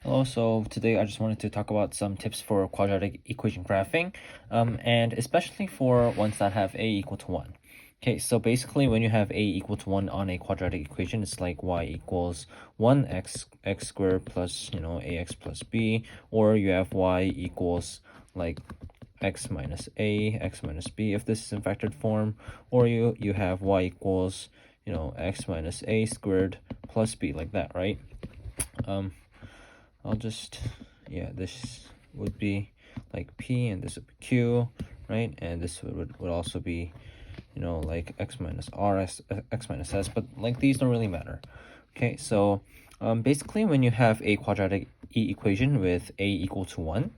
Hello, so today I just wanted to talk about some tips for quadratic equation graphing, and especially for ones that have a equal to 1. Okay, so basically when you have a equal to 1 on a quadratic equation, it's like y equals 1x squared plus, ax plus b, or you have y equals like x minus a, x minus b if this is in factored form, or you have y equals, x minus a squared plus b, like that, right? I'll just, this would be like P and this would be Q, right? And this would also be, like X minus R, X minus S, but like these don't really matter. Okay, so basically when you have a quadratic equation with a equal to 1,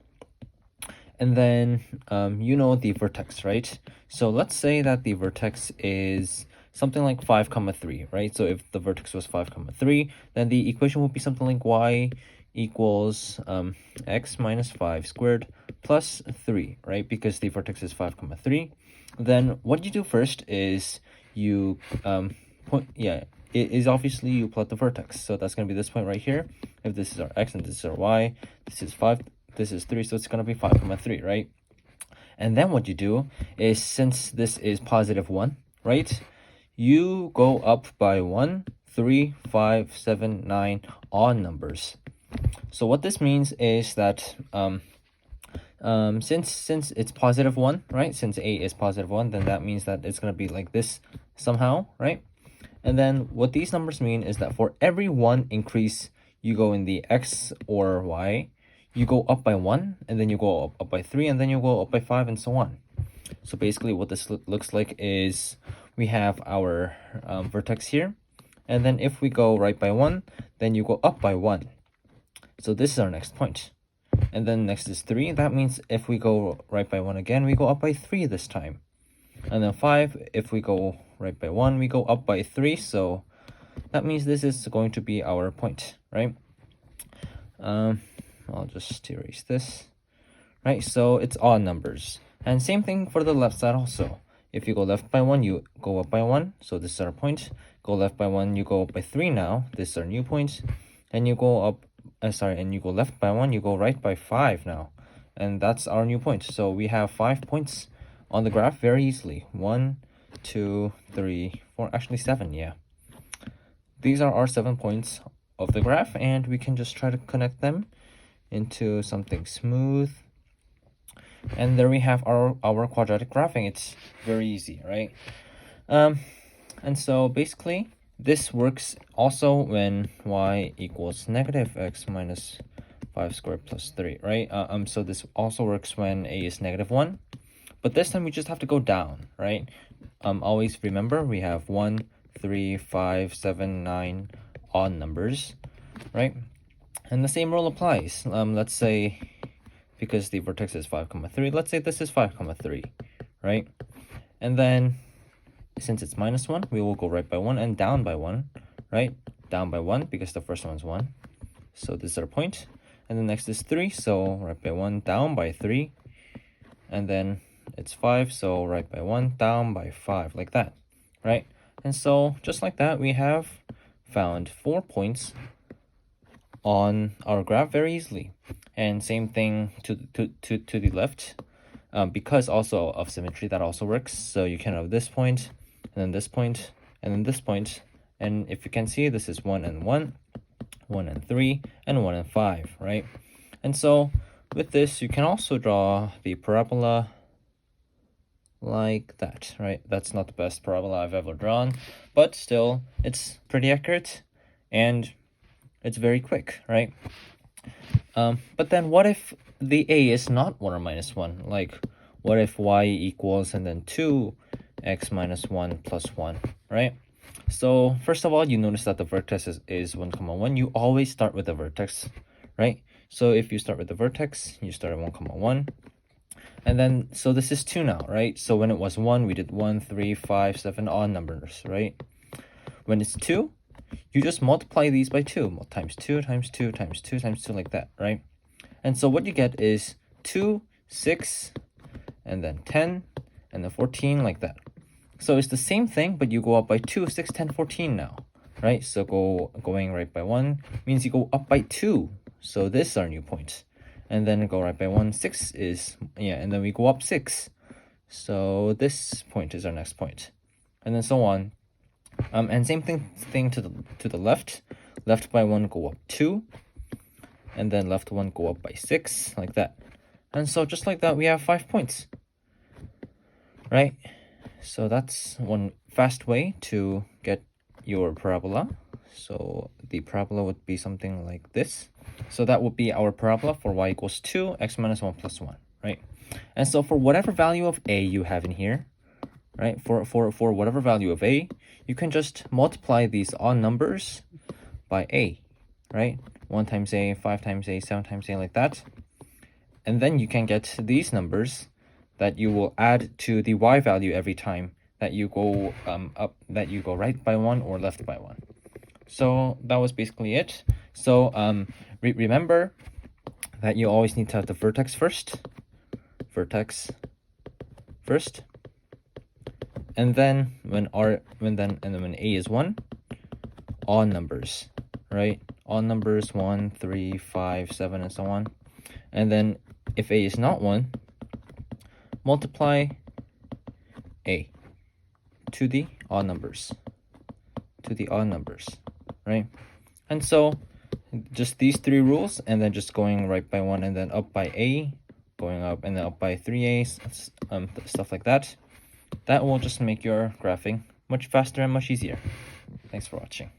and then the vertex, right? So let's say that the vertex is something like 5, 3, right? So if the vertex was 5, 3, then the equation would be something like y equals x minus 5 squared plus 3, right? Because the vertex is 5, 3. Then what you do first is you obviously you plot the vertex. So that's going to be this point right here. If this is our x and this is our y, this is 5, this is 3, so it's going to be 5, 3, right? And then what you do is, since this is positive 1, right, you go up by 1, 3, 5, 7, 9 odd numbers. So what this means is that since it's positive 1, right, since a is positive 1, then that means that it's going to be like this somehow, right? And then what these numbers mean is that for every 1 increase you go in the x or y, you go up by 1, and then you go up by 3, and then you go up by 5, and so on. So basically what this looks like is we have our vertex here, and then if we go right by 1, then you go up by 1. So this is our next point. And then next is 3. That means if we go right by 1 again, we go up by 3 this time. And then 5, if we go right by 1, we go up by 3. So that means this is going to be our point, right? I'll just erase this, right? So it's odd numbers. And same thing for the left side also. If you go left by 1, you go up by 1. So this is our point. Go left by 1, you go up by 3 now. This is our new point. And you go up, and you go left by 1, you go right by 5 now. And that's our new point. So we have 5 points on the graph very easily. 1, 2, 3, 4, actually 7, yeah. These are our 7 points of the graph, and we can just try to connect them into something smooth. And there we have our quadratic graphing. It's very easy, right? And so basically this works also when y equals negative x minus 5 squared plus 3, right? So this also works when a is negative 1, but this time we just have to go down, right? Always remember we have 1, 3, 5, 7, 9 odd numbers, right? And the same rule applies. Let's say, because the vertex is 5, 3, let's say this is 5, 3, right? And then since it's minus 1, we will go right by 1 and down by 1, right? Down by 1 because the first one's 1. So this is our point. And the next is 3, so right by 1, down by 3. And then it's 5, so right by 1, down by 5, like that, right? And so just like that, we have found 4 points on our graph very easily. And same thing to the left, because also of symmetry, that also works. So you can have this point, and then this point, and then this point. And if you can see, this is 1 and 1, 1 and 3, and 1 and 5, right? And so with this, you can also draw the parabola like that, right? That's not the best parabola I've ever drawn, but still, it's pretty accurate, and it's very quick, right? But then what if the a is not 1 or minus 1? Like, what if y equals and then 2x minus 1 plus 1, right? So first of all, you notice that the vertex is 1, 1. You always start with the vertex, right? So if you start with the vertex, you start at 1, 1. And then, so this is 2 now, right? So when it was 1, we did 1, 3, 5, 7 odd numbers, right? When it's 2, you just multiply these by 2, times 2, times 2, times 2, times 2, like that, right? And so what you get is 2, 6, and then 10, and then 14, like that. So it's the same thing, but you go up by 2, 6, 10, 14 now, right? So going right by 1 means you go up by 2. so this is our new point. And then go right by 1. 6 is, and then we go up 6. So this point is our next point. And then so on. And same thing to the left. Left by 1, go up 2. And then left 1, go up by 6, like that. And so just like that, we have 5 points. Right? So that's one fast way to get your parabola. So the parabola would be something like this. So that would be our parabola for y equals 2, x minus 1 plus 1, right? And so for whatever value of a you have in here, right, for whatever value of a, you can just multiply these odd numbers by a, right? 1 times a, 5 times a, 7 times a, like that. And then you can get these numbers that you will add to the y value every time that you go that you go right by 1 or left by 1. So that was basically it. So remember that you always need to have the vertex first, and then when a is 1, all numbers, right? All numbers 1, 3, 5, 7, and so on. And then if a is not 1, multiply a to the odd numbers, right? And so just these 3 rules, and then just going right by 1 and then up by a, going up and then up by 3a, stuff like that. That will just make your graphing much faster and much easier. Thanks for watching.